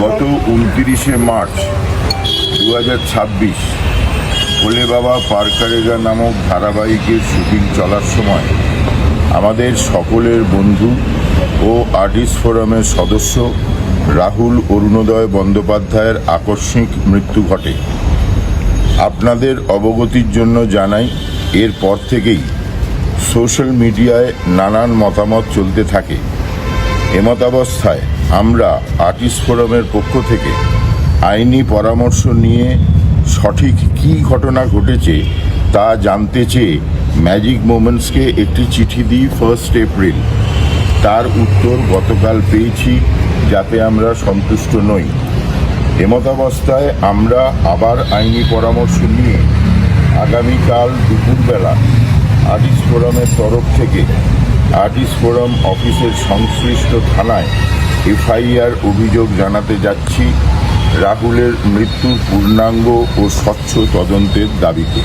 গত 29শে মার্চ 2026 ভোলে বাবা পারকারেগা নামক ধারাবাহিকের শুটিং চলার সময় আমাদের সকলের বন্ধু ও আর্টিস্ট ফোরামের সদস্য রাহুল অরুণোদয় বন্দ্যোপাধ্যায়ের আকস্মিক মৃত্যু ঘটে। আপনাদের অবগতির জন্য জানাই, এরপর থেকেই সোশ্যাল মিডিয়ায় নানান মতামত চলতে থাকে। এমতাবস্থায় আমরা আর্টিস্ট ফোরামের পক্ষ থেকে আইনি পরামর্শ নিয়ে সঠিক কী ঘটনা ঘটেছে তা জানতে চেয়ে ম্যাজিক মোমেন্টসকে একটি চিঠি দিই 1 এপ্রিল। তার উত্তর গতকাল পেয়েছি, যাতে আমরা সন্তুষ্ট নই। এমতাবস্থায় আমরা আবার আইনি পরামর্শ নিয়ে আগামীকাল দুপুরবেলা আর্টিস্ট ফোরামের তরফ থেকে আর্টিস্ট ফোরাম অফিসের সংশ্লিষ্ট থানায় এফআইআর অভিযোগ জানাতে যাচ্ছি রাহুলের মৃত্যুর পূর্ণাঙ্গ ও স্বচ্ছ তদন্তের দাবিতে।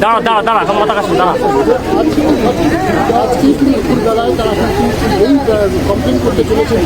দাঁড়া দাঁড়া দাঁড়া ক্ষমতা কাছে দাঁড়া। কমপ্লেন করতে চলেছেন